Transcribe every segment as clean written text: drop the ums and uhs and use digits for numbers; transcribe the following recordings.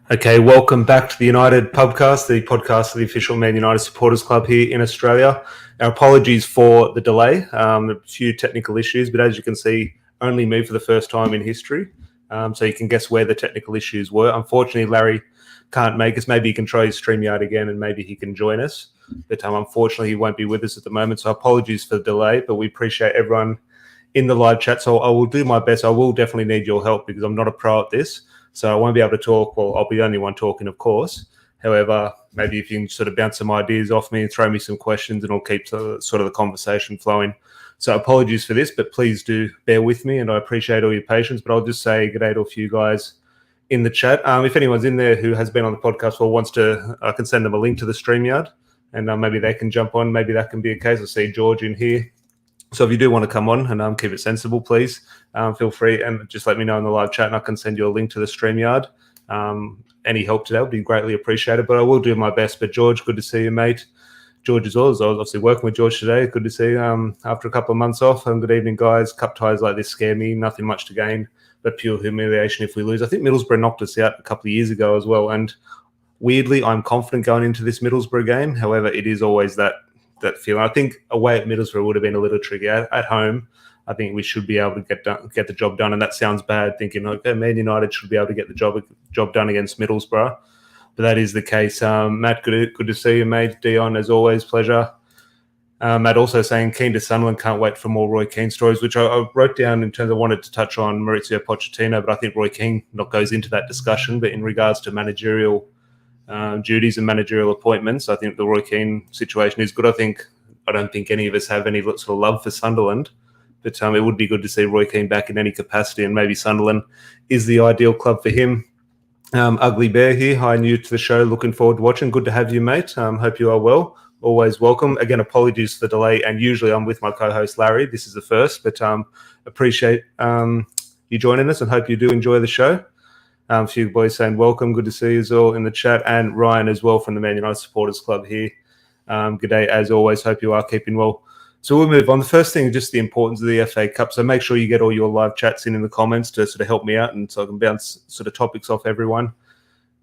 Okay, welcome back to the United Pubcast, the podcast of the official Man United Supporters Club here in Australia. Our apologies for the delay, a few technical issues, but as you can see, only me for the first time in history. So you can guess where the technical issues were. Unfortunately, Larry can't make us. Maybe he can try his StreamYard again and maybe he can join us. But unfortunately, he won't be with us at the moment. So apologies for the delay, but we appreciate everyone in the live chat. So I will do my best. I will definitely need your help because I'm not a pro at this. So I won't be able to talk. Well, I'll be the only one talking, of course. However, maybe if you can sort of bounce some ideas off me and throw me some questions, and it'll keep sort of the conversation flowing. So apologies for this, but please do bear with me, and I appreciate all your patience. But I'll just say good day to a few guys in the chat. If anyone's in there who has been on the podcast or wants to, I can send them a link to the StreamYard, and maybe they can jump on. Maybe that can be a case. I see George in here. So if you do want to come on and keep it sensible, please feel free and just let me know in the live chat and I can send you a link to the StreamYard. Any help today would be greatly appreciated, but I will do my best. But George, good to see you, mate. George as well. I was obviously working with George today. Good to see you after a couple of months off. Good evening, guys. Cup ties like this scare me. Nothing much to gain, but pure humiliation if we lose. I think Middlesbrough knocked us out a couple of years ago as well. And weirdly, I'm confident going into this Middlesbrough game. However, it is always that feeling. I think away at Middlesbrough would have been a little tricky. At home, I think we should be able to get the job done. And that sounds bad, thinking, okay, Man United should be able to get the job done against Middlesbrough. But that is the case. Matt, good to see you, mate. Dion, as always, pleasure. Matt also saying, keen to Sunderland, can't wait for more Roy Keane stories, which I wrote down in terms of wanted to touch on Maurizio Pochettino, but I think Roy Keane not goes into that discussion. But in regards to managerial duties and managerial appointments, I think the Roy Keane situation is good. I don't think any of us have any sort of love for Sunderland, but it would be good to see Roy Keane back in any capacity, and maybe Sunderland is the ideal club for him. Ugly Bear here. Hi, new to the show. Looking forward to watching. Good to have you, mate. Hope you are well. Always welcome. Again, apologies for the delay, and usually I'm with my co-host Larry. This is the first, but appreciate you joining us and hope you do enjoy the show. A few boys saying welcome. Good to see you all in the chat. And Ryan as well from the Man United Supporters Club here. Good day as always. Hope you are keeping well. So we'll move on. The first thing, just the importance of the FA Cup. So make sure you get all your live chats in the comments to sort of help me out and so I can bounce sort of topics off everyone.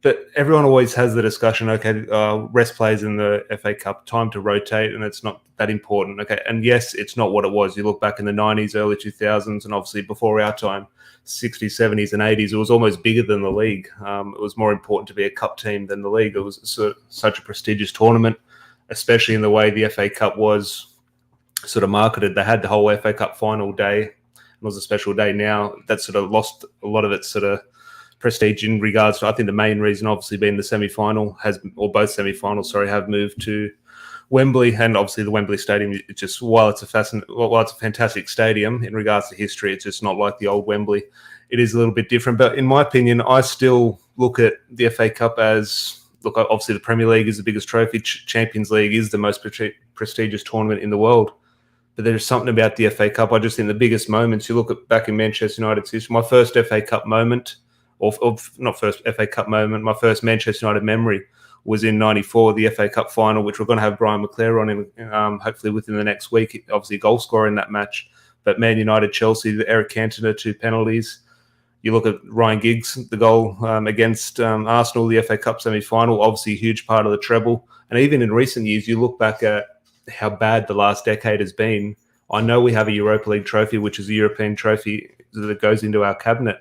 But everyone always has the discussion, okay, rest players in the FA Cup, time to rotate, and it's not that important. Okay, and yes, it's not what it was. You look back in the 90s, early 2000s, and obviously before our time, 60s, 70s, and 80s, it was almost bigger than the league. It was more important to be a cup team than the league. It was such a prestigious tournament, especially in the way the FA Cup was sort of marketed. They had the whole FA Cup final day. It was a special day. Now that sort of lost a lot of its sort of prestige in regards to, I think the main reason obviously being the semi-final both semi-finals, have moved to Wembley, and obviously the Wembley Stadium, it's just, while it's a fantastic stadium in regards to history, it's just not like the old Wembley. It is a little bit different, but in my opinion, I still look at the FA Cup as, look, obviously the Premier League is the biggest trophy, Champions League is the most prestigious tournament in the world, but there's something about the FA Cup. I just think the biggest moments, you look at back in Manchester United's history, my first FA Cup moment, or not first FA Cup moment, my first Manchester United memory was in '94, the FA Cup final, which we're going to have Brian McClare on in hopefully within the next week. Obviously, goal scorer in that match. But Man United, Chelsea, the Eric Cantona, 2 penalties. You look at Ryan Giggs, the goal against Arsenal, the FA Cup semi-final, obviously a huge part of the treble. And even in recent years, you look back at how bad the last decade has been. I know we have a Europa League trophy, which is a European trophy that goes into our cabinet.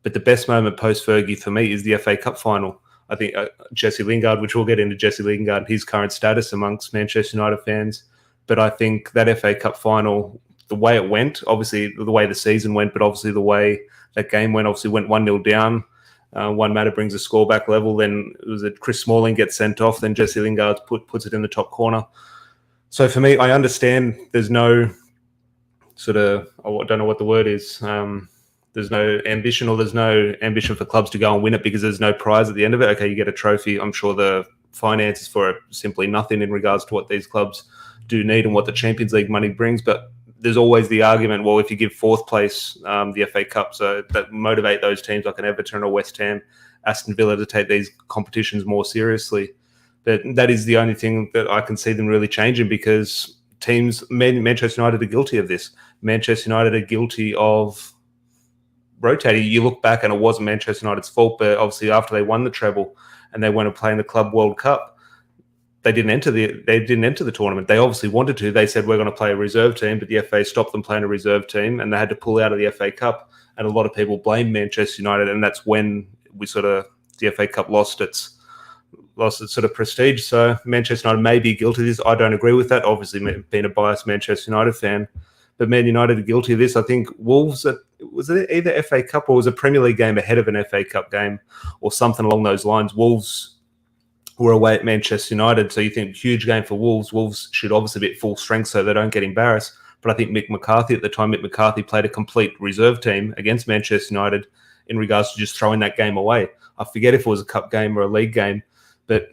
But the best moment post-Fergie for me is the FA Cup final. I think Jesse Lingard, which we'll get into Jesse Lingard and his current status amongst Manchester United fans. But I think that FA Cup final, the way it went, obviously the way the season went, but obviously the way that game went, obviously went 1-0 down. One matter brings the score back level. Then it was that Chris Smalling gets sent off. Then Jesse Lingard puts it in the top corner. So for me, I understand there's no sort of, I don't know what the word is, there's no ambition for clubs to go and win it because there's no prize at the end of it. Okay, you get a trophy. I'm sure the finances for it simply nothing in regards to what these clubs do need and what the Champions League money brings. But there's always the argument, well, if you give fourth place the FA Cup, so that motivate those teams like an Everton or West Ham, Aston Villa to take these competitions more seriously. But that is the only thing that I can see them really changing because teams, Manchester United are guilty of this. Manchester United are guilty of rotating. You look back and it wasn't Manchester United's fault, but obviously after they won the treble and they went to play in the Club World Cup, they didn't enter the tournament. They obviously wanted to. They said we're going to play a reserve team, but the FA stopped them playing a reserve team, and they had to pull out of the FA Cup. And a lot of people blame Manchester United, and that's when the FA Cup lost its sort of prestige. So Manchester United may be guilty of this. I don't agree with that. Obviously, being a biased Manchester United fan, but Man United are guilty of this. I think Wolves, was it either FA Cup or was a Premier League game ahead of an FA Cup game or something along those lines? Wolves were away at Manchester United, so you think huge game for Wolves. Wolves should obviously be at full strength so they don't get embarrassed. But I think Mick McCarthy played a complete reserve team against Manchester United in regards to just throwing that game away. I forget if it was a cup game or a league game, but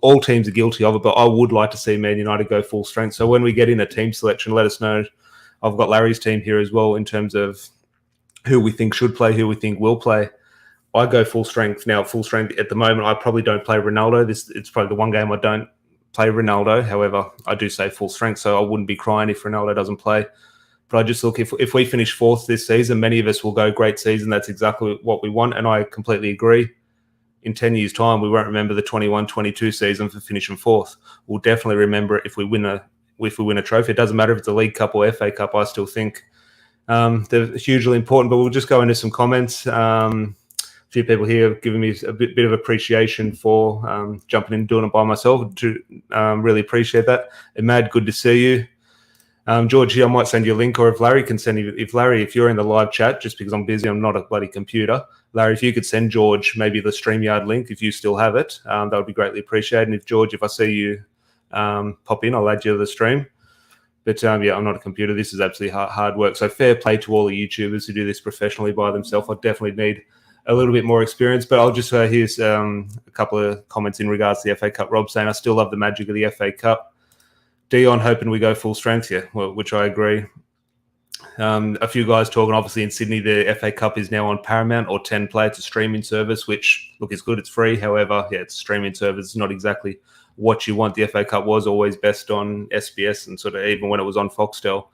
all teams are guilty of it. But I would like to see Man United go full strength. So when we get in a team selection, let us know. I've got Larry's team here as well in terms of who we think should play, who we think will play. I go full strength. Now, full strength at the moment, I probably don't play Ronaldo. It's probably the one game I don't play Ronaldo. However, I do say full strength, so I wouldn't be crying if Ronaldo doesn't play. But I just look, if we finish fourth this season, many of us will go, great season. That's exactly what we want, and I completely agree. In 10 years' time, we won't remember the 21-22 season for finishing fourth. We'll definitely remember it if we win a trophy. It doesn't matter if it's a League Cup or FA Cup. I still think they're hugely important. But we'll just go into some comments. A few people here have given me a bit of appreciation for jumping in and doing it by myself. Really appreciate that. Imad, good to see you. George, here, I might send you a link, or if Larry can send you, if you're in the live chat, just because I'm busy, I'm not a bloody computer. Larry, if you could send George maybe the StreamYard link, if you still have it, that would be greatly appreciated. And if George, if I see you pop in, I'll add you to the stream. But yeah, I'm not a computer. This is absolutely hard work. So fair play to all the YouTubers who do this professionally by themselves. I definitely need a little bit more experience, but I'll just here's a couple of comments in regards to the FA Cup. Rob saying, I still love the magic of the FA Cup. Dion hoping we go full strength here, which I agree. A few guys talking, obviously in Sydney, the FA Cup is now on Paramount or 10 Play. It's a streaming service, which, look, is good. It's free. However, yeah, it's a streaming service. It's not exactly what you want. The FA Cup was always best on SBS and sort of even when it was on Foxtel.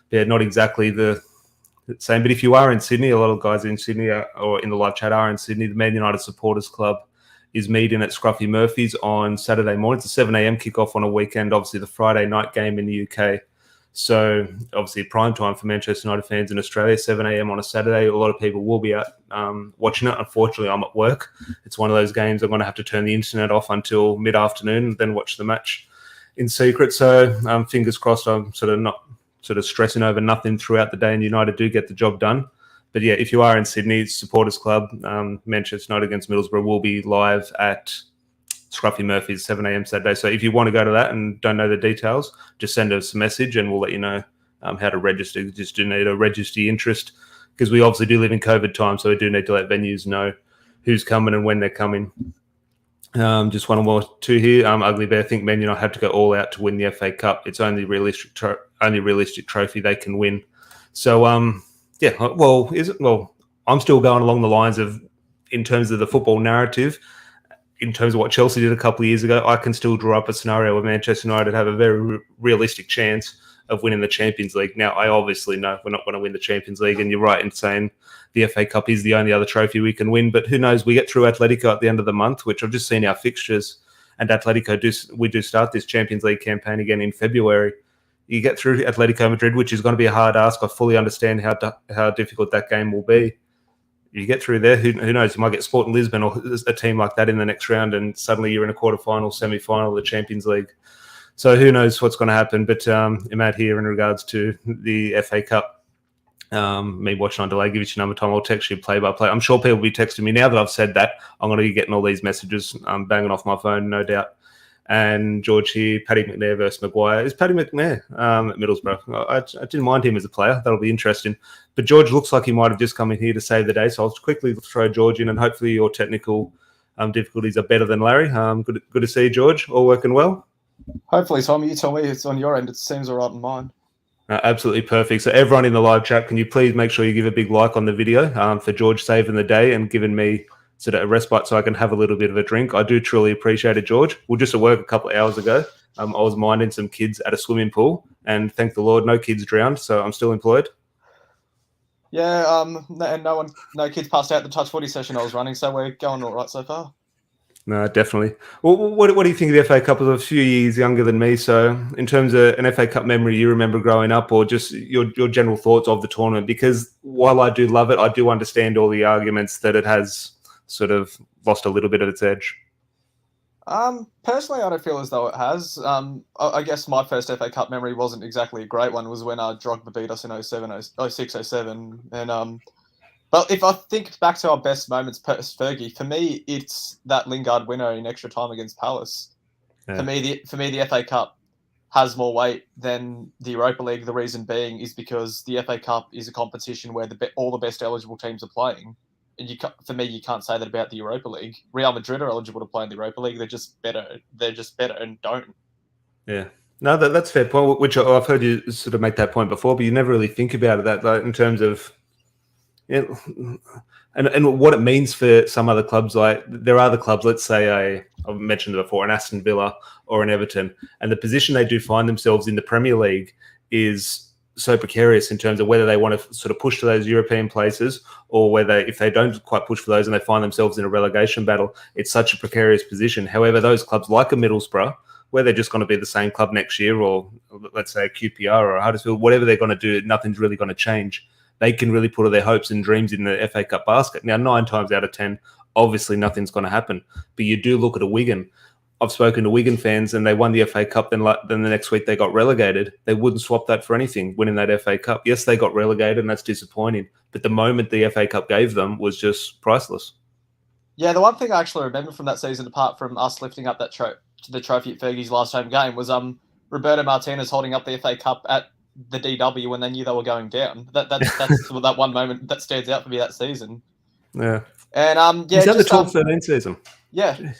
Yeah, not exactly the same. But if you are in Sydney, a lot of guys in Sydney or in the live chat are in Sydney, the Man United Supporters Club is meeting at Scruffy Murphy's on Saturday morning. It's a 7 a.m. kickoff on a weekend, obviously the Friday night game in the UK. So obviously prime time for Manchester United fans in Australia, 7 a.m. on a Saturday. A lot of people will be out watching it. Unfortunately, I'm at work. It's one of those games I'm going to have to turn the internet off until mid-afternoon and then watch the match in secret. So fingers crossed, I'm not stressing over nothing throughout the day, and United do get the job done. But yeah, if you are in Sydney, Supporters Club, Manchester United against Middlesbrough will be live at Scruffy Murphy's 7 a.m. Saturday. So if you want to go to that and don't know the details, just send us a message and we'll let you know how to register. You just do need to register your interest, because we obviously do live in COVID time, so we do need to let venues know who's coming and when they're coming. Just one more two here. Ugly Bear, I think Man United have to go all out to win the FA Cup. It's only realistic trophy they can win. So yeah, well, I'm still going along the lines of, in terms of the football narrative, in terms of what Chelsea did a couple of years ago, I can still draw up a scenario where Manchester United have a very realistic chance of winning the Champions League. Now, I obviously know we're not going to win the Champions League, and you're right in saying the FA Cup is the only other trophy we can win. But who knows? We get through Atletico at the end of the month, which I've just seen our fixtures, and Atletico we do start this Champions League campaign again in February. You get through Atletico Madrid, which is going to be a hard ask. I fully understand how difficult that game will be. You get through there, who knows? You might get Sporting Lisbon or a team like that in the next round, and suddenly you're in a quarterfinal, semi-final of the Champions League. So who knows what's going to happen? But I'm out here in regards to the FA Cup. Me watching on delay, give you your number, Tom. I'll text you play by play. I'm sure people will be texting me now that I've said that. I'm going to be getting all these messages banging off my phone, no doubt. And George here, Paddy McNair versus Maguire. Is Paddy McNair at Middlesbrough? I didn't mind him as a player. That'll be interesting. But George looks like he might have just come in here to save the day. So I'll quickly throw George in, and hopefully your technical difficulties are better than Larry. Good to see you, George. All working well? Hopefully, Tommy. You tell me it's on your end. It seems all right on mine. Absolutely perfect. So everyone in the live chat, can you please make sure you give a big like on the video for George saving the day and giving me sort of a respite so I can have a little bit of a drink. I do truly appreciate it, George. We were just at work a couple of hours ago. I was minding some kids at a swimming pool, and thank the Lord, no kids drowned, so I'm still employed. Yeah, and no kids passed out at the touch footy session I was running, so we're going all right so far. No, definitely. Well, what do you think of the FA Cup? I was a few years younger than me, so in terms of an FA Cup memory you remember growing up, or just your general thoughts of the tournament? Because while I do love it, I do understand all the arguments that it has sort of lost a little bit of its edge. Personally, I don't feel as though it has. I guess my first FA Cup memory wasn't exactly a great one. It was when Drogba beat us in 06, 07. And but if I think back to our best moments post Fergie, for me, it's that Lingard winner in extra time against Palace. Yeah. For me, the FA Cup has more weight than the Europa League. The reason being is because the FA Cup is a competition where all the best eligible teams are playing. And for me, you can't say that about the Europa League. Real Madrid are eligible to play in the Europa League. They're just better. They're just better and don't. Yeah. No, that's a fair point, which I've heard you sort of make that point before, but you never really think about it that like, in terms of and what it means for some other clubs. Like there are the clubs, let's say I've mentioned it before, an Aston Villa or an Everton, and the position they do find themselves in the Premier League is so precarious in terms of whether they want to sort of push to those European places or whether if they don't quite push for those and they find themselves in a relegation battle, it's such a precarious position. However, those clubs like a Middlesbrough, where they're just going to be the same club next year, or let's say a QPR or a Huddersfield, whatever they're going to do, nothing's really going to change. They can really put all their hopes and dreams in the FA Cup basket. Now, 9 times out of 10, obviously nothing's going to happen. But you do look at a Wigan. I've spoken to Wigan fans and they won the FA Cup, then the next week they got relegated. They wouldn't swap that for anything, winning that FA Cup. Yes, they got relegated and that's disappointing. But the moment the FA Cup gave them was just priceless. Yeah, the one thing I actually remember from that season, apart from us lifting up that the trophy at Fergie's last home game, was Roberto Martinez holding up the FA Cup at the DW when they knew they were going down. That's that one moment that stands out for me that season. Yeah. And yeah, is that the 12-13 season? Yeah.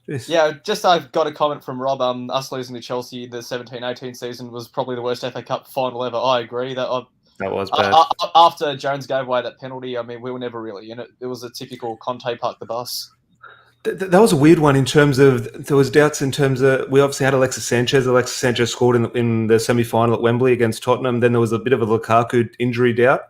Jeez. Yeah, just I've got a comment from Rob. Us losing to Chelsea the 17-18 season was probably the worst FA Cup final ever. I agree that was bad. After Jones gave away that penalty, I mean, we were never really in it. It was a typical Conte park the bus. That was a weird one in terms of there was doubts in terms of we obviously had Alexis Sanchez. Alexis Sanchez scored in the semi-final at Wembley against Tottenham. Then there was a bit of a Lukaku injury doubt.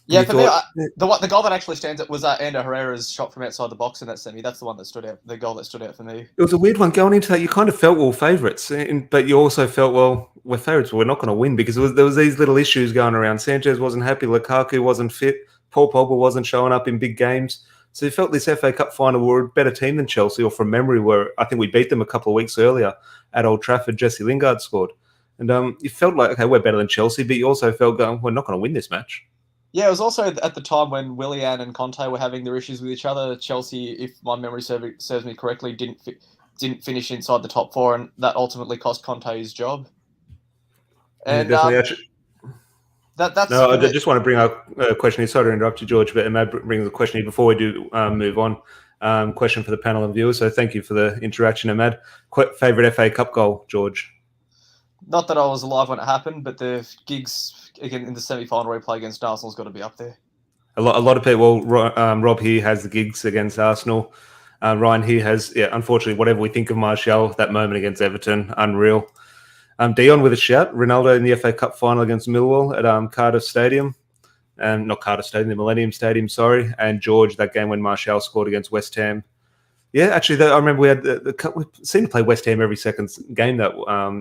Yeah, for me, the goal that actually stands out was Ander Herrera's shot from outside the box in that semi. That's the one that stood out. The goal that stood out for me. It was a weird one going into that. You kind of felt favourites, but you also felt we're favourites, but we're not going to win because there was these little issues going around. Sanchez wasn't happy. Lukaku wasn't fit. Paul Pogba wasn't showing up in big games. So you felt this FA Cup final were a better team than Chelsea, or from memory, where I think we beat them a couple of weeks earlier at Old Trafford. Jesse Lingard scored. And you felt like, okay, we're better than Chelsea, but you also felt we're not going to win this match. Yeah, it was also at the time when Willian and Conte were having their issues with each other. Chelsea, if my memory serves me correctly, didn't finish inside the top 4, and that ultimately cost Conte his job. And I just want to bring up a question here. Sorry to interrupt you, George, but I might bring the question here before we do move on. Question for the panel and viewers. So thank you for the interaction, Ahmad. Favourite FA Cup goal, George? Not that I was alive when it happened, but the gigs again in the semi-final replay against Arsenal's got to be up there. A lot of people. Rob here has the gigs against Arsenal. Ryan here has, unfortunately, whatever we think of Martial, that moment against Everton, unreal. Dion with a shout. Ronaldo in the FA Cup final against Millwall at Cardiff Stadium. Not Cardiff Stadium, the Millennium Stadium, sorry. And George, that game when Martial scored against West Ham. Yeah, actually, I remember we had we seemed to play West Ham every second game that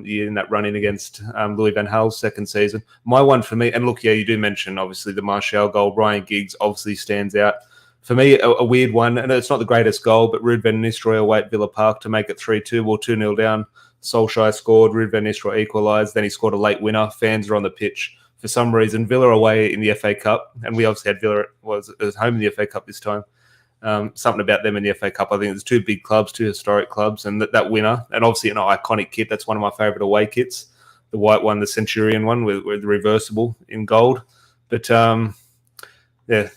year in that run-in against Louis van Gaal's second season. My one for me, and look, yeah, you do mention, obviously, the Martial goal. Ryan Giggs obviously stands out. For me, a weird one, and it's not the greatest goal, but Ruud van Nistelrooy away at Villa Park to make it 3-2 or 2-0 down. Solskjaer scored, Ruud van Nistelrooy equalised, then he scored a late winner. Fans are on the pitch. For some reason, Villa away in the FA Cup, and we obviously had Villa was home in the FA Cup this time. Something about them in the FA Cup. I think there's 2 big clubs, 2 historic clubs, and that winner, and obviously an iconic kit. That's one of my favourite away kits. The white one, the Centurion one, with the reversible in gold. But yeah,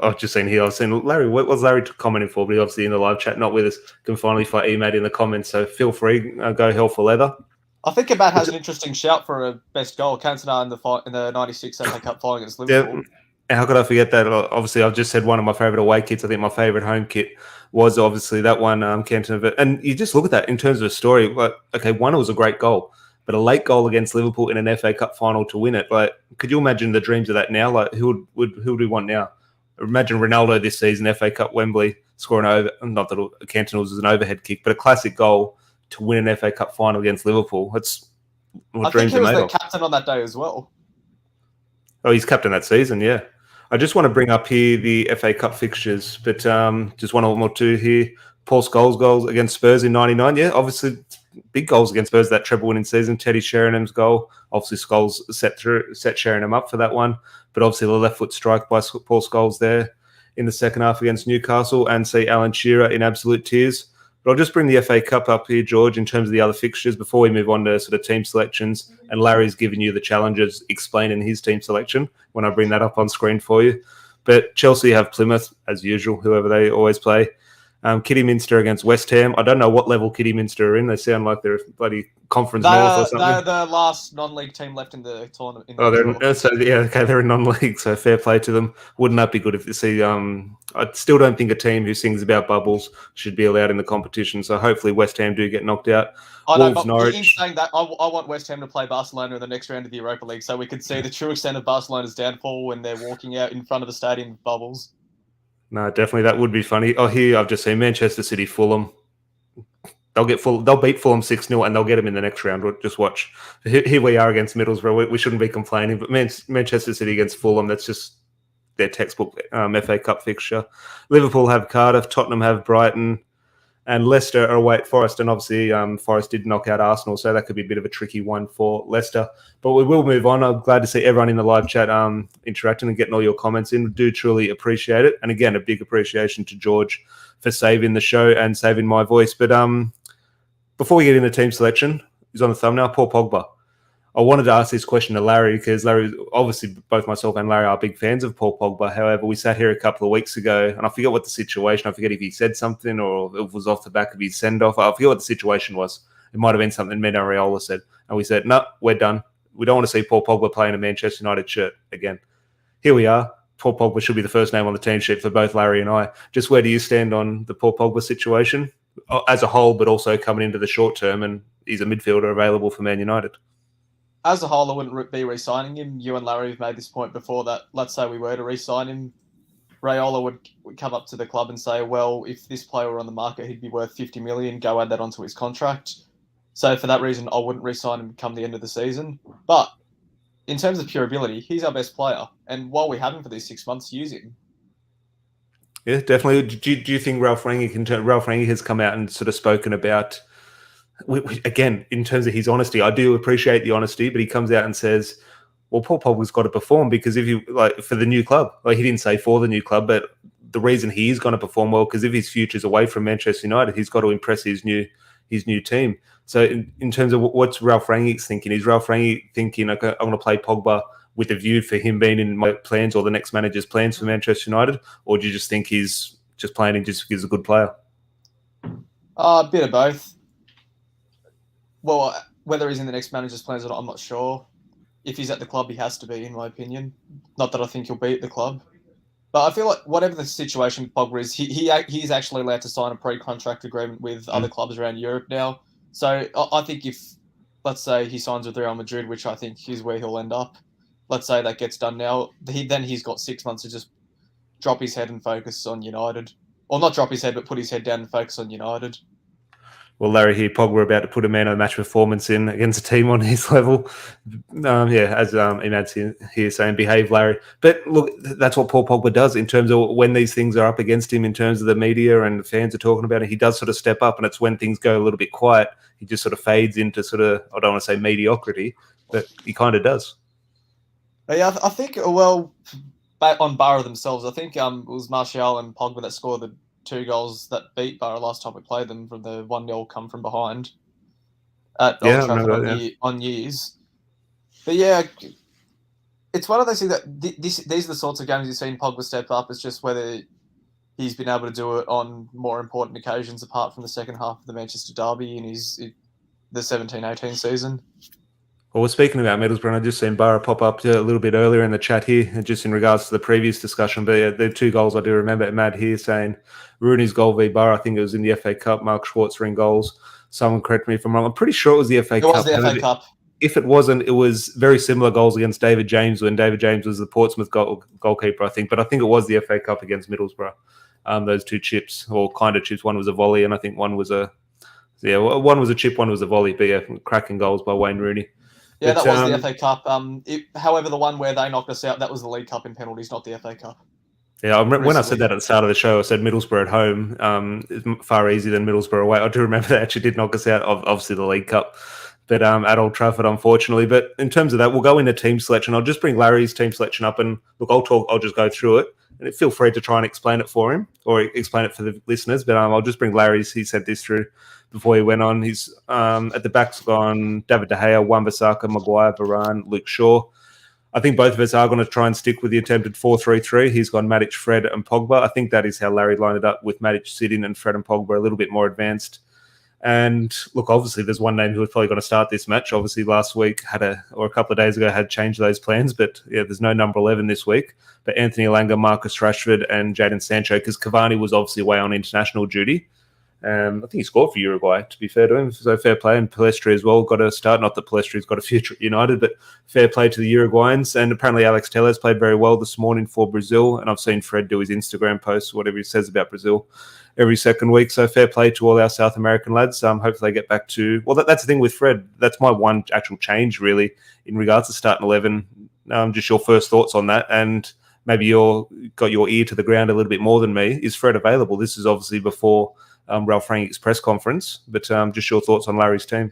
I've just seen here. I've seen Larry. What was Larry commenting for? But he's obviously in the live chat, not with us. Can finally find Emad in the comments. So feel free, go hell for leather. I think Emad has an interesting shout for a best goal. Cantona in the '96 FA Cup final against Liverpool. Yeah. How could I forget that? Obviously, I've just said one of my favourite away kits. I think my favourite home kit was obviously that one, Cantona. And you just look at that in terms of a story. Like, okay, one, it was a great goal. but a late goal against Liverpool in an FA Cup final to win it. Like, could you imagine the dreams of that now? Like, who would we want now? Imagine Ronaldo this season, FA Cup Wembley, scoring over. Not that Cantona was an overhead kick, but a classic goal to win an FA Cup final against Liverpool. That's what I dreams think he are was made the of. captain on that day as well. Oh, he's captain that season, yeah. I just want to bring up here the FA Cup fixtures, but just one or two here. Paul Scholes' goals against Spurs in '99, yeah, obviously big goals against Spurs that treble winning season. Teddy Sheringham's goal, obviously Scholes set Sheringham up for that one, but obviously the left foot strike by Paul Scholes there in the second half against Newcastle, and see Alan Shearer in absolute tears. But I'll just bring the FA Cup up here, George, in terms of the other fixtures before we move on to sort of team selections. And Larry's giving you the challenges, explaining his team selection when I bring that up on screen for you. But Chelsea have Plymouth, as usual, whoever they always play. Kidderminster against West Ham. I don't know what level Kidderminster are in. They sound like they're bloody Conference North or something. They're the last non-league team left in the tournament. They're in non-league, so fair play to them. Wouldn't that be good if you see? I still don't think a team who sings about bubbles should be allowed in the competition. So hopefully West Ham do get knocked out. I know, Wolves, but Norwich. in saying that, I want West Ham to play Barcelona in the next round of the Europa League, so we could see the true extent of Barcelona's downfall when they're walking out in front of the stadium with bubbles. No, definitely that would be funny. Oh, here I've just seen Manchester City, Fulham. They'll beat Fulham 6-0 and they'll get them in the next round. Just watch. Here we are against Middlesbrough. We shouldn't be complaining, but Manchester City against Fulham, that's just their textbook FA Cup fixture. Liverpool have Cardiff, Tottenham have Brighton, and Leicester are away at Forest. And obviously Forest did knock out Arsenal, so that could be a bit of a tricky one for Leicester. But we will move on. I'm glad to see everyone in the live chat interacting and getting all your comments in. We do truly appreciate it. And again, a big appreciation to George for saving the show and saving my voice. But before we get into team selection, who's on the thumbnail? Paul Pogba. I wanted to ask this question to Larry because Larry, obviously, both myself and Larry are big fans of Paul Pogba. However, we sat here a couple of weeks ago, and I forget what the situation. I forget if he said something or it was off the back of his send off. I forget what the situation was. It might have been something Mino Raiola said, and we said, "No, we're done. We don't want to see Paul Pogba playing a Manchester United shirt again." Here we are. Paul Pogba should be the first name on the team sheet for both Larry and I. Just where do you stand on the Paul Pogba situation as a whole, but also coming into the short term, and he's a midfielder available for Man United? As a whole, I wouldn't be re-signing him. You and Larry have made this point before that, let's say we were to re-sign him, Raiola would come up to the club and say, well, if this player were on the market, he'd be worth 50 million, go add that onto his contract. So for that reason, I wouldn't re-sign him come the end of the season. But in terms of pure ability, he's our best player. And while we have him for these 6 months, use him. Yeah, definitely. Do you think Ralph Rangnick has come out and sort of spoken about, again, in terms of his honesty? I do appreciate the honesty, but he comes out and says, well, Paul Pogba's got to perform because if you for the new club, he didn't say for the new club, but the reason he is going to perform well, because if his future's away from Manchester United, he's got to impress his new team. So in terms of what's Ralph Rangnick's thinking, is Ralph Rangnick thinking, okay, I'm going to play Pogba with a view for him being in my plans or the next manager's plans for Manchester United, or do you just think he's just playing him just because he's a good player? A bit of both. Well, whether he's in the next manager's plans or not, I'm not sure. If he's at the club, he has to be, in my opinion. Not that I think he'll be at the club. But I feel like whatever the situation with Pogba is, he's actually allowed to sign a pre-contract agreement with other clubs around Europe now. So I think if, let's say, he signs with Real Madrid, which I think is where he'll end up, let's say that gets done now, then he's got 6 months to just drop his head and focus on United. Or not drop his head, but put his head down and focus on United. Well, Larry here, Pogba about to put a man of the match performance in against a team on his level. As Imad's here saying, behave, Larry. But look, that's what Paul Pogba does in terms of when these things are up against him, in terms of the media and the fans are talking about it. He does sort of step up, and it's when things go a little bit quiet, he just sort of fades into sort of, I don't want to say mediocrity, but he kind of does. Yeah, I think, well, on Borough themselves, I think it was Martial and Pogba that scored the 2 goals that beat Borough last time we played them, from the 1-0 come from behind at Old Trafford on years. But yeah, it's one of those things that these are the sorts of games you've seen Pogba step up. It's just whether he's been able to do it on more important occasions apart from the second half of the Manchester derby in the 17-18 season. Well, we're speaking about Middlesbrough, and I just seen Barra pop up a little bit earlier in the chat here, and just in regards to the previous discussion. But yeah, the two goals I do remember, Matt here saying Rooney's goal v Barra, I think it was in the FA Cup, Mark Schwarzer in goals. Someone correct me if I'm wrong. I'm pretty sure it was the FA Cup. It was the FA Cup. If it wasn't, it was very similar goals against David James when David James was the Portsmouth goalkeeper, I think. But I think it was the FA Cup against Middlesbrough. Those two chips, or kind of chips. One was a volley, and I think one was a one was a chip, one was a volley. But yeah, cracking goals by Wayne Rooney. Yeah, that was the FA Cup. However, the one where they knocked us out, that was the League Cup in penalties, not the FA Cup. Yeah, I remember when I said that at the start of the show, I said Middlesbrough at home is far easier than Middlesbrough away. I do remember they actually did knock us out of obviously the League Cup, but at Old Trafford, unfortunately. But in terms of that, we'll go into team selection. I'll just bring Larry's team selection up, and look, I'll just go through it, and feel free to try and explain it for him or explain it for the listeners. But I'll just bring Larry's. He sent this through before he went on. He's at the back's gone David De Gea, Wan-Bissaka, Maguire, Varane, Luke Shaw. I think both of us are going to try and stick with the attempted 4-3-3. He's gone Matic, Fred, and Pogba. I think that is how Larry lined it up, with Matic sitting and Fred and Pogba a little bit more advanced. And look, obviously, there's one name who was probably going to start this match. Obviously, last week or a couple of days ago had changed those plans, but yeah, there's no number 11 this week. But Anthony Elanga, Marcus Rashford, and Jadon Sancho, because Cavani was obviously away on international duty. I think he scored for Uruguay, to be fair to him. So fair play. And Palestri as well got a start. Not that Palestri's got a future at United, but fair play to the Uruguayans. And apparently Alex Telles played very well this morning for Brazil. And I've seen Fred do his Instagram posts, whatever he says about Brazil, every second week. So fair play to all our South American lads. Hopefully they get back to... Well, that's the thing with Fred. That's my one actual change, really, in regards to starting 11. Just your first thoughts on that. And maybe you've got your ear to the ground a little bit more than me. Is Fred available? This is obviously before... Ralph Rangnick's press conference, but just your thoughts on Larry's team.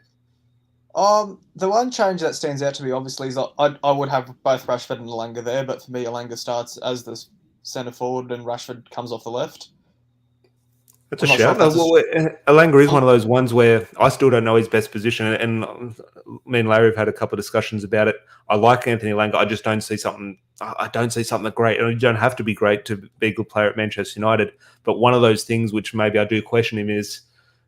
The one change that stands out to me, obviously, is I would have both Rashford and Elanga there, but for me, Elanga starts as the centre forward and Rashford comes off the left. That's a shout. Elanga is one of those ones where I still don't know his best position, and me and Larry have had a couple of discussions about it. I like Anthony Elanga. I just don't see something. I don't see something great, and you don't have to be great to be a good player at Manchester United. But one of those things which maybe I do question him is,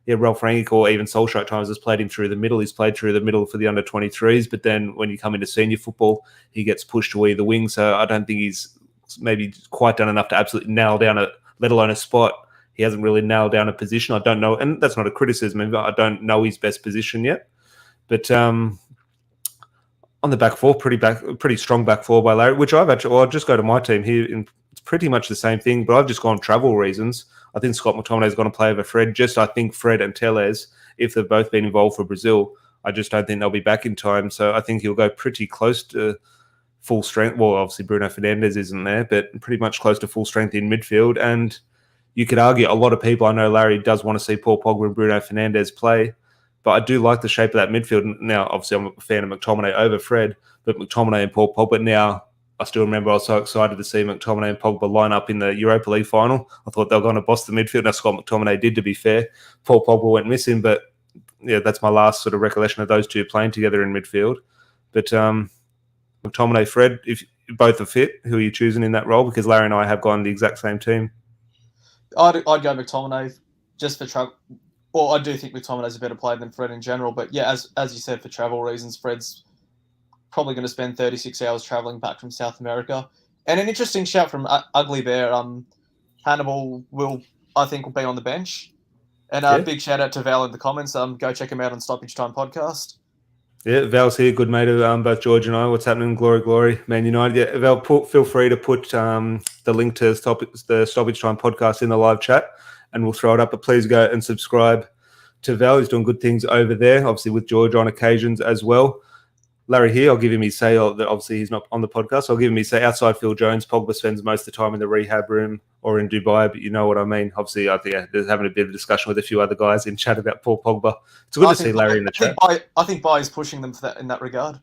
Ralph Rangnick or even Solskjaer at times has played him through the middle. He's played through the middle for the under-23s, but then when you come into senior football, he gets pushed to either wing. So I don't think he's maybe quite done enough to absolutely nail down let alone a spot. He hasn't really nailed down a position. I don't know, and that's not a criticism. I don't know his best position yet. But on the back four, pretty strong back four by Larry, which I'll just go to my team here. It's pretty much the same thing, but I've just gone travel reasons. I think Scott McTominay is going to play over Fred. I think Fred and Telles, if they've both been involved for Brazil, I just don't think they'll be back in time. So I think he'll go pretty close to full strength. Well, obviously Bruno Fernandes isn't there, but pretty much close to full strength in midfield. And you could argue a lot of people, I know Larry does want to see Paul Pogba and Bruno Fernandes play, but I do like the shape of that midfield. Now, obviously, I'm a fan of McTominay over Fred, but McTominay and Paul Pogba. Now, I still remember I was so excited to see McTominay and Pogba line up in the Europa League final. I thought they were going to boss the midfield. That's what McTominay did, to be fair. Paul Pogba went missing, but yeah, that's my last sort of recollection of those two playing together in midfield. But McTominay, Fred, if both are fit, who are you choosing in that role? Because Larry and I have gone the exact same team. I'd go McTominay just for travel. Well, I do think McTominay's a better player than Fred in general, but yeah, as you said, for travel reasons, Fred's probably going to spend 36 hours travelling back from South America. And an interesting shout from Ugly Bear, Hannibal I think will be on the bench. And big shout out to Val in the comments. Go check him out on Stoppage Time podcast. Yeah, Val's here, good mate of both George and I. What's happening? Glory, glory, Man United. Yeah, Val, feel free to put the link to the Stoppage Time podcast in the live chat, and we'll throw it up. But please go and subscribe to Val. He's doing good things over there, obviously with George on occasions as well. Larry here, I'll give him his say. Obviously, he's not on the podcast. I'll give him his say. Outside Phil Jones, Pogba spends most of the time in the rehab room or in Dubai, but you know what I mean. Obviously, I think they're having a bit of discussion with a few other guys in chat about Paul Pogba. It's good to see Larry in the chat. I think Bai is pushing them for that in that regard.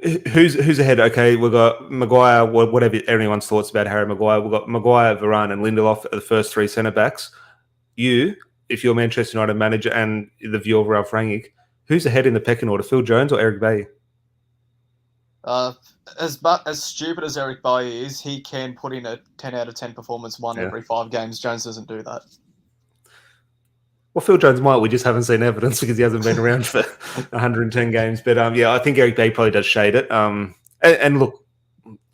Who's ahead? Okay, we've got Maguire, whatever anyone's thoughts about Harry Maguire. We've got Maguire, Varane, and Lindelof are the first three centre-backs. If you're Manchester United manager and the view of Ralph Rangnick, who's ahead in the pecking order, Phil Jones or Eric Bailly? As stupid as Eric Bailly is, he can put in a 10 out of 10 performance every 5 games. Jones doesn't do that. Well, Phil Jones might. We just haven't seen evidence because he hasn't been around for 110 games. But I think Eric Bay probably does shade it. And look,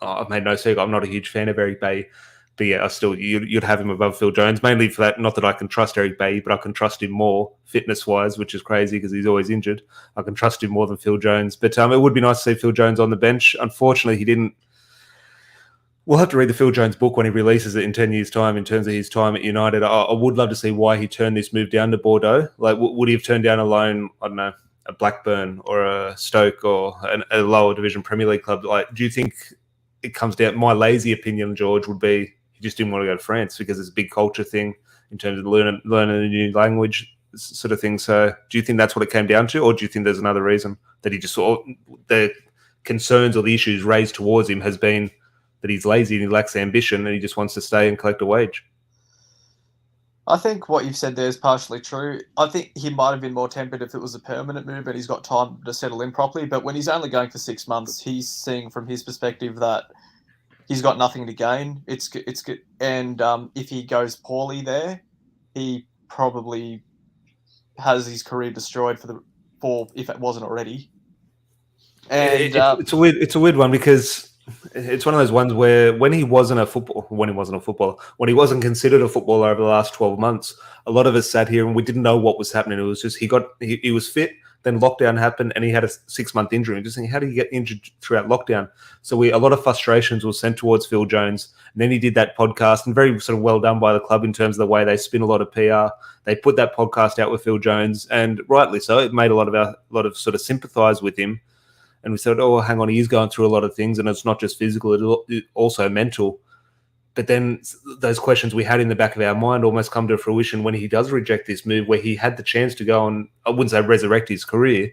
I've made no secret. I'm not a huge fan of Eric Bay. But I still, you'd have him above Phil Jones, mainly for that. Not that I can trust Eric Bay, but I can trust him more fitness-wise, which is crazy because he's always injured. I can trust him more than Phil Jones. But it would be nice to see Phil Jones on the bench. Unfortunately, he didn't. We'll have to read the Phil Jones book when he releases it in 10 years' time in terms of his time at United. I would love to see why he turned this move down to Bordeaux. Like, would he have turned down a loan, I don't know, a Blackburn or a Stoke or a lower division Premier League club? Like, do you think it comes down? My lazy opinion, George, would be he just didn't want to go to France because it's a big culture thing in terms of learning a new language sort of thing. So do you think that's what it came down to, or do you think there's another reason that he just saw the concerns or the issues raised towards him has been that he's lazy and he lacks ambition and he just wants to stay and collect a wage? I think what you've said there is partially true. I think he might have been more tempered if it was a permanent move, but he's got time to settle in properly. But when he's only going for 6 months, he's seeing from his perspective that he's got nothing to gain. It's good, and if he goes poorly there, he probably has his career destroyed for if it wasn't already. And it's a weird one because it's one of those ones where when he wasn't considered a footballer over the last 12 months, a lot of us sat here and we didn't know what was happening. It was just he was fit, then lockdown happened and he had a 6-month injury. And just thinking, how did he get injured throughout lockdown? So a lot of frustrations were sent towards Phil Jones. And then he did that podcast, and very sort of well done by the club in terms of the way they spin a lot of PR. They put that podcast out with Phil Jones, and rightly so. It made a lot of sort of sympathise with him. And we said, oh, hang on, he is going through a lot of things, and it's not just physical, it's also mental. But then those questions we had in the back of our mind almost come to fruition when he does reject this move, where he had the chance to go and, I wouldn't say resurrect his career,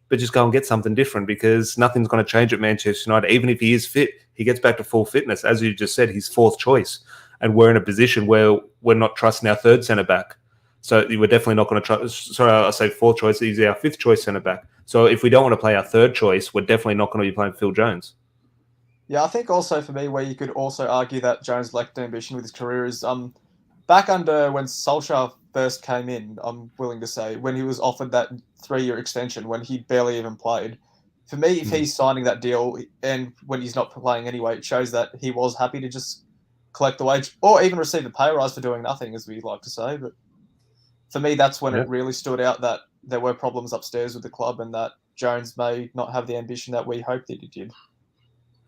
but just go and get something different, because nothing's going to change at Manchester United. Even if he is fit, he gets back to full fitness. As you just said, he's fourth choice. And we're in a position where we're not trusting our third centre-back. So we're definitely not going to try. Sorry, I say fourth choice. He's our fifth choice centre-back. So if we don't want to play our third choice, we're definitely not going to be playing Phil Jones. Yeah, I think also for me, where you could also argue that Jones lacked ambition with his career is back under when Solskjaer first came in, I'm willing to say, when he was offered that 3-year extension, when he barely even played. For me, if he's signing that deal and when he's not playing anyway, it shows that he was happy to just collect the wage or even receive a pay rise for doing nothing, as we like to say. But for me, that's when it really stood out that there were problems upstairs with the club and that Jones may not have the ambition that we hoped that he did.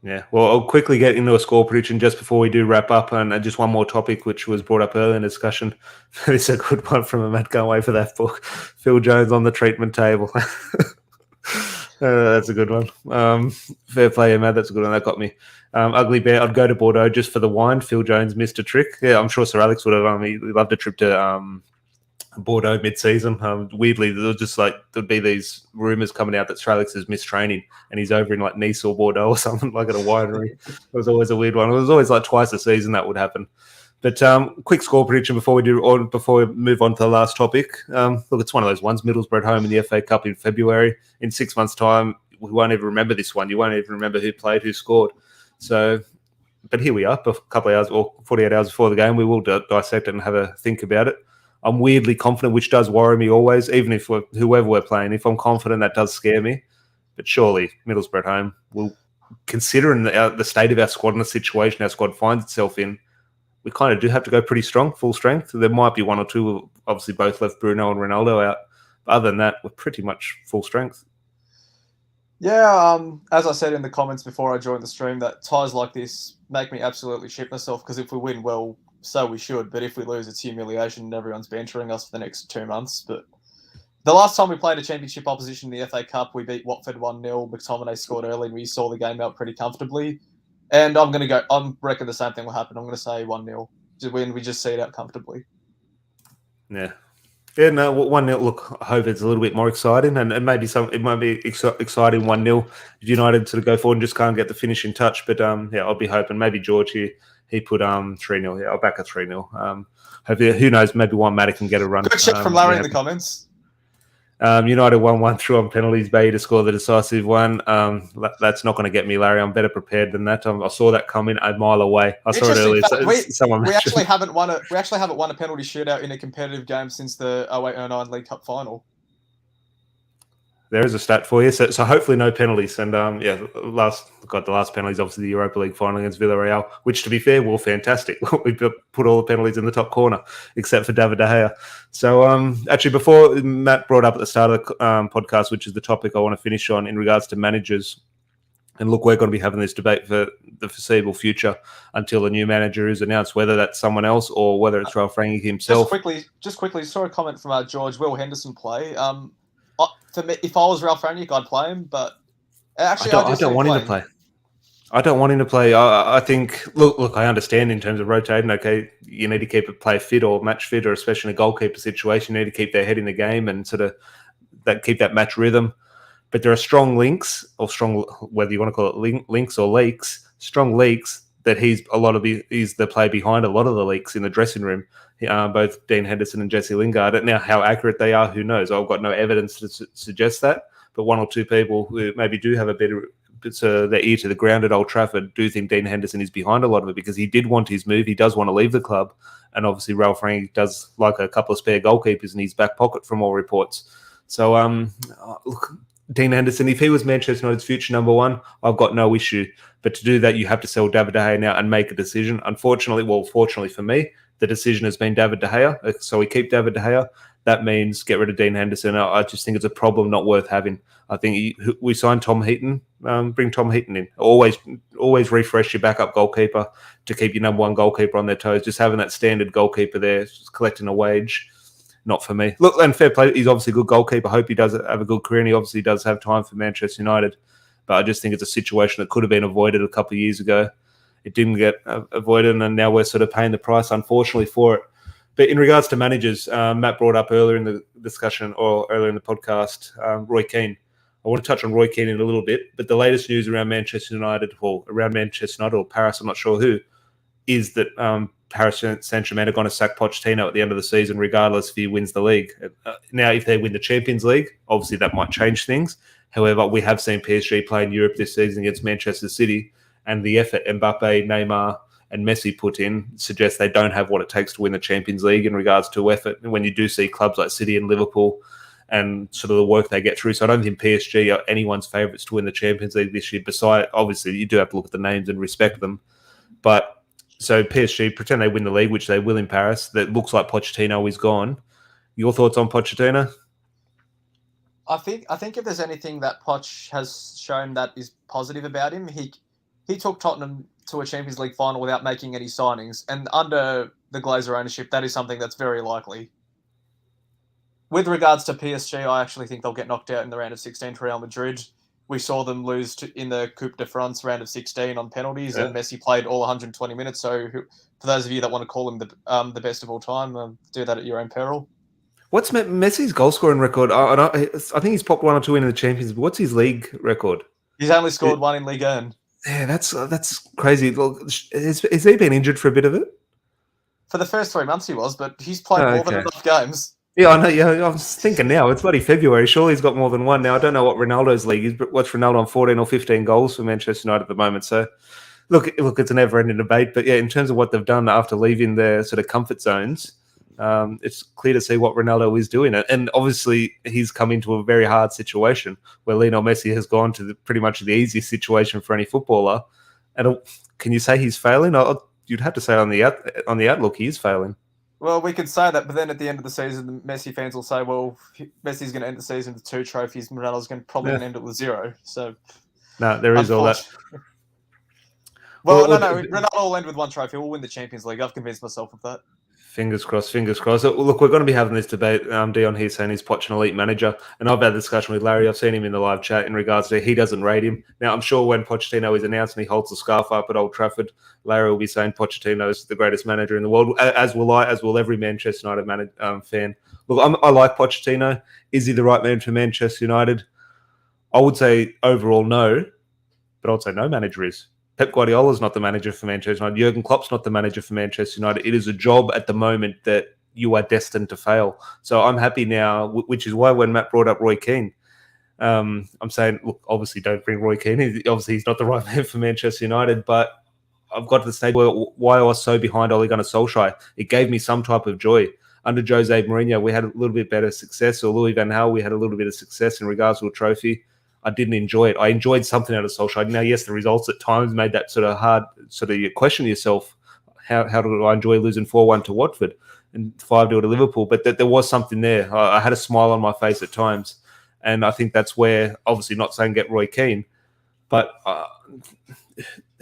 Yeah, well, I'll quickly get into a score prediction just before we do wrap up, and just one more topic which was brought up earlier in the discussion. It's a good one from Matt. Can't wait for that book. Phil Jones on the treatment table. That's a good one. Fair play, Matt. That's a good one. That got me. Ugly Bear, I'd go to Bordeaux just for the wine. Phil Jones missed a trick. Yeah, I'm sure Sir Alex would have. He loved a trip to Bordeaux mid-season. Weirdly, there'd be these rumours coming out that Sir Alex is mistraining and he's over in like Nice or Bordeaux or something, like at a winery. It was always a weird one. It was always like twice a season that would happen. But quick score prediction before we move on to the last topic. Look, it's one of those ones. Middlesbrough at home in the FA Cup in February. In 6 months' time, we won't even remember this one. You won't even remember who played, who scored. So, but here we are, a couple of hours or 48 hours before the game. We will dissect it and have a think about it. I'm weirdly confident, which does worry me always, even if whoever we're playing. If I'm confident, that does scare me. But surely Middlesbrough at home will, considering the state of our squad and the situation our squad finds itself in, we kind of do have to go pretty strong, full strength. There might be one or two, obviously both left Bruno and Ronaldo out. But other than that, we're pretty much full strength. Yeah, as I said in the comments before I joined the stream, that ties like this make me absolutely shit myself, because if we win, well, so we should. But if we lose, it's humiliation and everyone's bantering us for the next 2 months. But the last time we played a championship opposition in the FA Cup, we beat Watford 1-0. McTominay scored early and we saw the game out pretty comfortably. And I reckon the same thing will happen. I'm going to say 1-0 when we just see it out comfortably. Yeah. Yeah, no, 1-0. Look, I hope it's a little bit more exciting, and maybe it might be exciting 1-0 if United sort of go forward and just can't get the finishing touch. But yeah, I'll be hoping maybe George here, he put 3-0. Yeah, I'll back a 3-0. Hopefully, who knows? Maybe one Matter can get a run. Good check from Larry in the comments. United 1-1 through on penalties, Bay to score the decisive one. That's not going to get me, Larry. I'm better prepared than that. I saw that coming a mile away. I saw it earlier. We actually haven't won a penalty shootout in a competitive game since the 08-09 League Cup final. There is a stat for you. So hopefully no penalties. And the last penalty is obviously the Europa League final against Villarreal, which, to be fair, were fantastic. We put all the penalties in the top corner, except for David De Gea. So actually, before Matt brought up at the start of the podcast, which is the topic I want to finish on in regards to managers. And look, we're going to be having this debate for the foreseeable future until a new manager is announced, whether that's someone else or whether it's Ralph Rangnick himself. Just quickly, saw a comment from George. Will Henderson play? For me, if I was Ralph Rangnick, I'd play him. But actually, I don't want him to play. I don't want him to play. I think. Look. I understand in terms of rotating. Okay, you need to keep a player fit or match fit, or especially in a goalkeeper situation, you need to keep their head in the game and sort of keep that match rhythm. But there are strong links, or strong, whether you want to call it links or leaks, strong leaks that he's the player behind a lot of the leaks in the dressing room. Both Dean Henderson and Jesse Lingard. Now, how accurate they are, who knows? I've got no evidence to suggest that, but one or two people who maybe do have a better their ear to the ground at Old Trafford do think Dean Henderson is behind a lot of it, because he did want his move. He does want to leave the club, and obviously Ralph Rangnick does like a couple of spare goalkeepers in his back pocket, from all reports. So, look, Dean Henderson, if he was Manchester United's future number one, I've got no issue. But to do that, you have to sell David De Gea now and make a decision. Fortunately for me, the decision has been David De Gea. So we keep David De Gea. That means get rid of Dean Henderson. I just think it's a problem not worth having. I think we signed Tom Heaton. Bring Tom Heaton in. Always refresh your backup goalkeeper to keep your number one goalkeeper on their toes. Just having that standard goalkeeper there, just collecting a wage, not for me. Look, and fair play. He's obviously a good goalkeeper. I hope he does have a good career, and he obviously does have time for Manchester United. But I just think it's a situation that could have been avoided a couple of years ago. It didn't get avoided, and now we're sort of paying the price, unfortunately, for it. But in regards to managers, Matt brought up earlier in the discussion or earlier in the podcast, Roy Keane. I want to touch on Roy Keane in a little bit, but the latest news around Manchester United, or Paris, I'm not sure who, is that Paris Saint-Germain are going to sack Pochettino at the end of the season, regardless if he wins the league. Now, if they win the Champions League, obviously that might change things. However, we have seen PSG play in Europe this season against Manchester City, and the effort Mbappe, Neymar, and Messi put in suggests they don't have what it takes to win the Champions League in regards to effort. When you do see clubs like City and Liverpool and sort of the work they get through. So I don't think PSG are anyone's favourites to win the Champions League this year. Besides, obviously, you do have to look at the names and respect them. But so PSG, pretend they win the league, which they will in Paris. That looks like Pochettino is gone. Your thoughts on Pochettino? I think if there's anything that Poch has shown that is positive about him, he took Tottenham to a Champions League final without making any signings. And under the Glazer ownership, that is something that's very likely. With regards to PSG, I actually think they'll get knocked out in the round of 16 to Real Madrid. We saw them lose in the Coupe de France round of 16 on penalties, and Messi played all 120 minutes. So for those of you that want to call him the best of all time, do that at your own peril. What's Messi's goal scoring record? I think he's popped one or two in the Champions. But what's his league record? He's only scored one in Ligue 1. Yeah, that's crazy. Look, has he been injured for a bit of it? For the first 3 months he was, but he's played more than enough games. Yeah, I know. Yeah, I was thinking now. It's bloody February. Surely he's got more than one now. I don't know what Ronaldo's league is, but what's Ronaldo on 14 or 15 goals for Manchester United at the moment? So, look, it's a never-ending debate. But yeah, in terms of what they've done after leaving their sort of comfort zones, it's clear to see what Ronaldo is doing. And obviously, he's come into a very hard situation where Lionel Messi has gone to pretty much the easiest situation for any footballer. And can you say he's failing? You'd have to say on the outlook, he is failing. Well, we could say that, but then at the end of the season, the Messi fans will say, well, Messi's going to end the season with 2 trophies, and Ronaldo's going to end it with 0. So, no, there is all that. Well, no, Ronaldo will end with 1 trophy. We'll win the Champions League. I've convinced myself of that. Fingers crossed, fingers crossed. Look, we're going to be having this debate. Dion here saying he's Poch an elite manager. And I've had a discussion with Larry. I've seen him in the live chat in regards to he doesn't rate him. Now, I'm sure when Pochettino is announced and he holds the scarf up at Old Trafford, Larry will be saying Pochettino is the greatest manager in the world, as will I, as will every Manchester United fan. Look, I like Pochettino. Is he the right man for Manchester United? I would say overall no, but I would say no manager is. Pep Guardiola is not the manager for Manchester United. Jurgen Klopp's not the manager for Manchester United. It is a job at the moment that you are destined to fail. So I'm happy now, which is why when Matt brought up Roy Keane, I'm saying, look, obviously don't bring Roy Keane. Obviously he's not the right man for Manchester United, but I've got to the stage why I was so behind Ole Gunnar Solskjaer. It gave me some type of joy. Under Jose Mourinho, we had a little bit better success, or Louis van Gaal, we had a little bit of success in regards to a trophy. I didn't enjoy it. I enjoyed something out of Solskjaer. Now, yes, the results at times made that sort of hard, sort of you question yourself, how do I enjoy losing 4-1 to Watford and 5-0 to Liverpool? But there was something there. I had a smile on my face at times. And I think that's where, obviously not saying get Roy Keane, but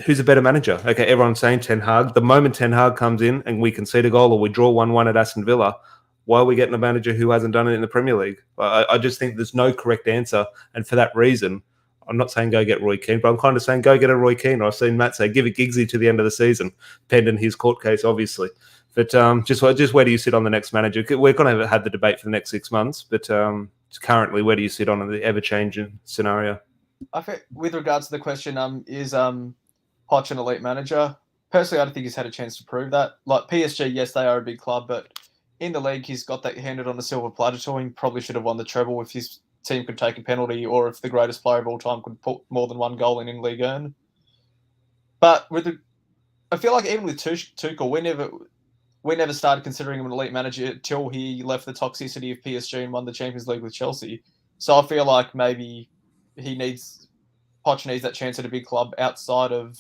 who's a better manager? Okay, everyone's saying Ten Hag. The moment Ten Hag comes in and we concede a goal or we draw 1-1 at Aston Villa, why are we getting a manager who hasn't done it in the Premier League? I just think there's no correct answer. And for that reason, I'm not saying go get Roy Keane, but I'm kind of saying go get a Roy Keane. I've seen Matt say give a Giggsy to the end of the season, pending his court case, obviously. But just where do you sit on the next manager? We're going to have the debate for the next 6 months, but currently, where do you sit on the ever-changing scenario? I think with regards to the question, is Poch an elite manager? Personally, I don't think he's had a chance to prove that. Like PSG, yes, they are a big club, but in the league, he's got that handed on a silver platter to him. Probably should have won the treble if his team could take a penalty, or if the greatest player of all time could put more than one goal in League One. But I feel like even with Tuchel, we never started considering him an elite manager until he left the toxicity of PSG and won the Champions League with Chelsea. So I feel like maybe Poch needs that chance at a big club outside of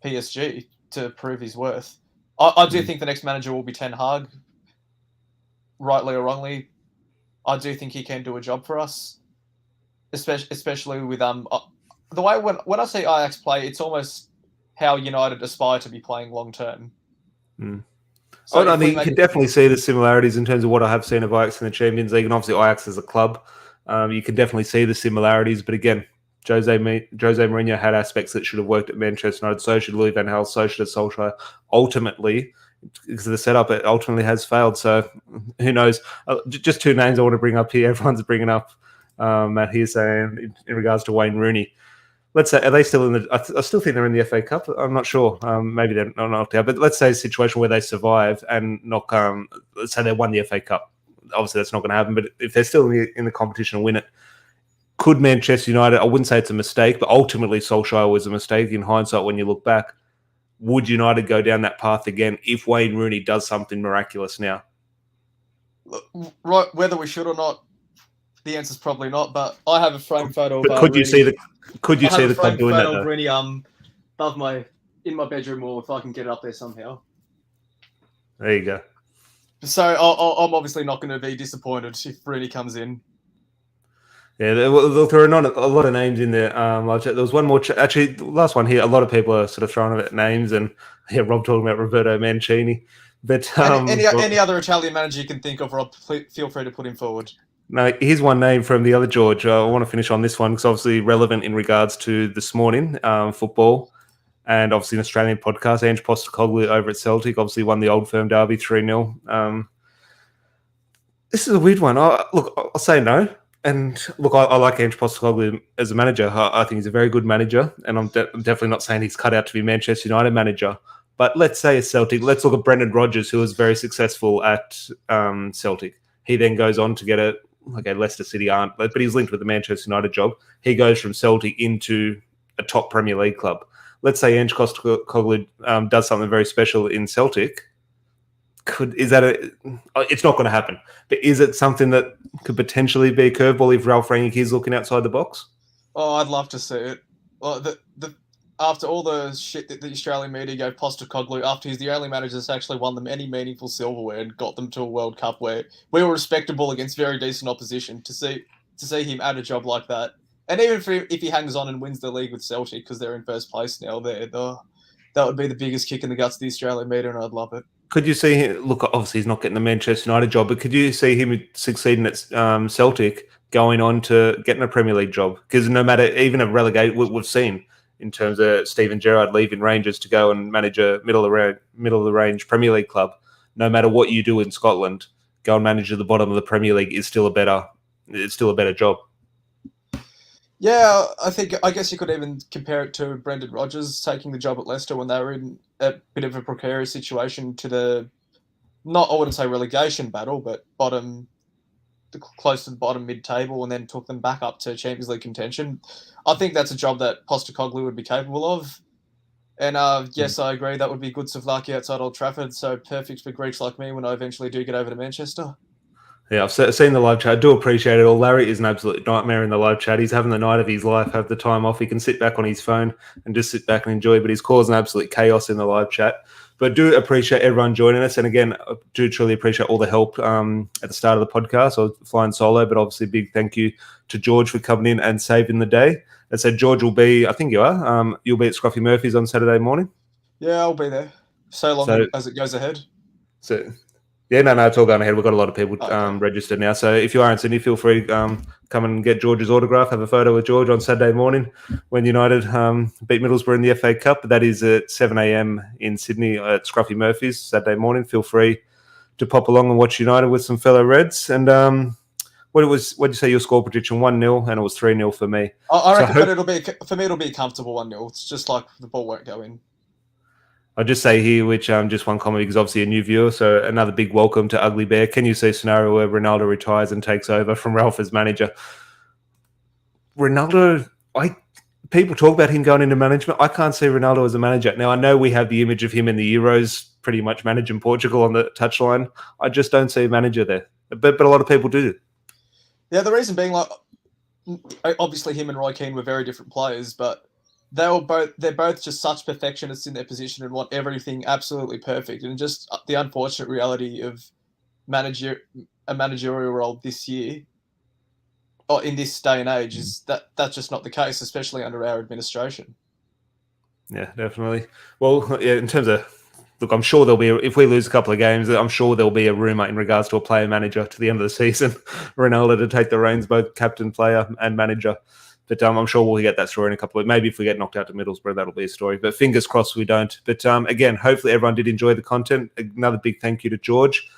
PSG to prove his worth. I do think the next manager will be Ten Hag, rightly or wrongly. I do think he can do a job for us, especially with the way when I see Ajax play, it's almost how United aspire to be playing long term. So I think you can definitely see the similarities in terms of what I have seen of Ajax in the Champions League, and obviously Ajax as a club. You can definitely see the similarities, but again, Jose Mourinho had aspects that should have worked at Manchester United. So should Louis van Gaal. So should Solskjaer. Ultimately, because of the setup, it ultimately has failed. So who knows? Just two names I want to bring up here. Everyone's bringing up Matt here saying in regards to Wayne Rooney. Let's say, are they still in the? I still think they're in the FA Cup. I'm not sure. Maybe they're not knocked out. But let's say a situation where they survive and knock. Let's say they won the FA Cup. Obviously, that's not going to happen. But if they're still in the competition and win it, could Manchester United? I wouldn't say it's a mistake, but ultimately Solskjaer was a mistake in hindsight. When you look back, would United go down that path again if Wayne Rooney does something miraculous now? Right, whether we should or not, the answer is probably not. But I have a frame photo. But could you see the club doing that? Of Rooney, above in my bedroom wall, if I can get it up there somehow. There you go. So I'm obviously not going to be disappointed if Rooney comes in. Yeah, there are not a lot of names in there. There was one more. Actually, the last one here. A lot of people are sort of throwing out names, and Rob talking about Roberto Mancini. But any other Italian manager you can think of, Rob, feel free to put him forward. No, here's one name from the other George. I want to finish on this one because obviously relevant in regards to this morning football, and obviously an Australian podcast. Ange Postecoglou over at Celtic obviously won the Old Firm derby 3-0. This is a weird one. I'll say no. And look, I like Ange Postecoglou as a manager. I think he's a very good manager, and I'm definitely not saying he's cut out to be Manchester United manager. But let's say a Celtic. Let's look at Brendan Rodgers, who was very successful at Celtic. He then goes on to get Leicester City aren't, but he's linked with the Manchester United job. He goes from Celtic into a top Premier League club. Let's say Ange Postecoglou does something very special in Celtic. It's not going to happen. But is it something that could potentially be a curveball if Ralph Rangnick is looking outside the box? Oh, I'd love to see it. Well, after all the shit that the Australian media gave Postecoglou, after he's the only manager that's actually won them any meaningful silverware and got them to a World Cup where we were respectable against very decent opposition, to see him add a job like that, and even if he hangs on and wins the league with Celtic because they're in first place now, that would be the biggest kick in the guts of the Australian media, and I'd love it. Could you see him? Look, obviously he's not getting the Manchester United job, but could you see him succeeding at Celtic, going on to getting a Premier League job? Because no matter, even a relegate, we've seen in terms of Steven Gerrard leaving Rangers to go and manage a middle of the range Premier League club. No matter what you do in Scotland, go and manage at the bottom of the Premier League is still a better job. Yeah, I guess you could even compare it to Brendan Rodgers taking the job at Leicester when they were in a bit of a precarious situation to the not, I wouldn't say relegation battle, but close to the bottom mid-table, and then took them back up to Champions League contention. I think that's a job that Postecoglou would be capable of. And yes, I agree, that would be good souvlaki outside Old Trafford, so perfect for Greeks like me when I eventually do get over to Manchester. Yeah, I've seen the live chat. I do appreciate it all. Larry is an absolute nightmare in the live chat. He's having the night of his life, have the time off. He can sit back on his phone and just sit back and enjoy, but he's causing absolute chaos in the live chat. But do appreciate everyone joining us. And again, I do truly appreciate all the help at the start of the podcast. I was flying solo, but obviously big thank you to George for coming in and saving the day. And so George will be, I think you are, you'll be at Scruffy Murphy's on Saturday morning. Yeah, I'll be there. So long as it goes ahead. So yeah, no, it's all going ahead. We've got a lot of people registered now. So if you are in Sydney, feel free to come and get George's autograph, have a photo with George on Saturday morning when United beat Middlesbrough in the FA Cup. That is at 7 a.m. in Sydney at Scruffy Murphy's Saturday morning. Feel free to pop along and watch United with some fellow Reds. And what did you say your score prediction? 1-0, and it was 3-0 for me. I reckon, but it'll be a comfortable 1-0. It's just like the ball won't go in. I'll just say here, which just one comment because obviously a new viewer. So another big welcome to Ugly Bear. Can you see a scenario where Ronaldo retires and takes over from Ralph as manager? Ronaldo, people talk about him going into management. I can't see Ronaldo as a manager. Now, I know we have the image of him in the Euros pretty much managing Portugal on the touchline. I just don't see a manager there. But a lot of people do. Yeah, the reason being, like, obviously him and Roy Keane were very different players, but they're both just such perfectionists in their position and want everything absolutely perfect. And just the unfortunate reality of a managerial role this year, or in this day and age, is that's just not the case, especially under our administration. Yeah, definitely. Well, yeah, in terms of, look, I'm sure there'll be, if we lose a couple of games, I'm sure there'll be a rumour in regards to a player manager to the end of the season, Ronaldo to take the reins, both captain, player and manager. But I'm sure we'll get that story in a couple of weeks. Maybe if we get knocked out to Middlesbrough, that'll be a story. But fingers crossed we don't. But again, hopefully everyone did enjoy the content. Another big thank you to George.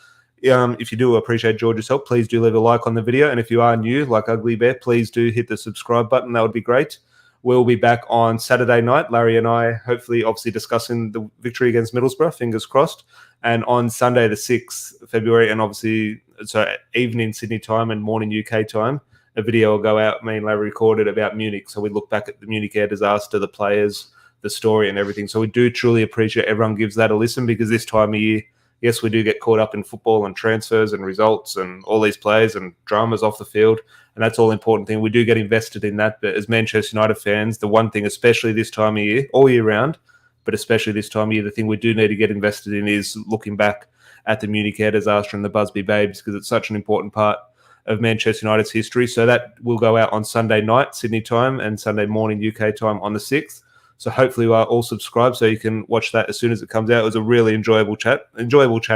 If you do appreciate George's help, please do leave a like on the video. And if you are new, like Ugly Bear, please do hit the subscribe button. That would be great. We'll be back on Saturday night, Larry and I, hopefully, obviously discussing the victory against Middlesbrough, fingers crossed. And on Sunday, the 6th February, and obviously, so evening Sydney time and morning UK time, a video will go out, me and Larry recorded about Munich. So we look back at the Munich air disaster, the players, the story and everything. So we do truly appreciate everyone gives that a listen, because this time of year, yes, we do get caught up in football and transfers and results and all these players and dramas off the field. And that's all important thing. We do get invested in that. But as Manchester United fans, the one thing, especially this time of year, all year round, but especially this time of year, the thing we do need to get invested in is looking back at the Munich air disaster and the Busby Babes, because it's such an important part of Manchester United's history. So that will go out on Sunday night, Sydney time, and Sunday morning, UK time on the 6th. So hopefully you are all subscribed so you can watch that as soon as it comes out. It was a really enjoyable chat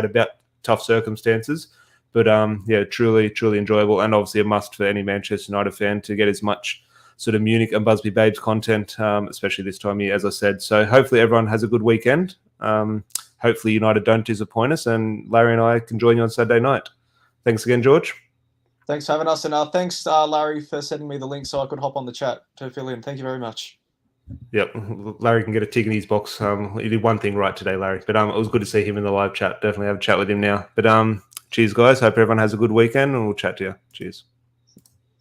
about tough circumstances. But yeah, truly, truly enjoyable, and obviously a must for any Manchester United fan to get as much sort of Munich and Busby Babes content, especially this time of year, as I said. So hopefully everyone has a good weekend. Hopefully United don't disappoint us, and Larry and I can join you on Saturday night. Thanks again, George. Thanks for having us, and thanks, Larry, for sending me the link so I could hop on the chat to fill in. Thank you very much. Yep, Larry can get a tick in his box. He did one thing right today, Larry. But it was good to see him in the live chat. Definitely have a chat with him now. But cheers, guys. Hope everyone has a good weekend, and we'll chat to you. Cheers.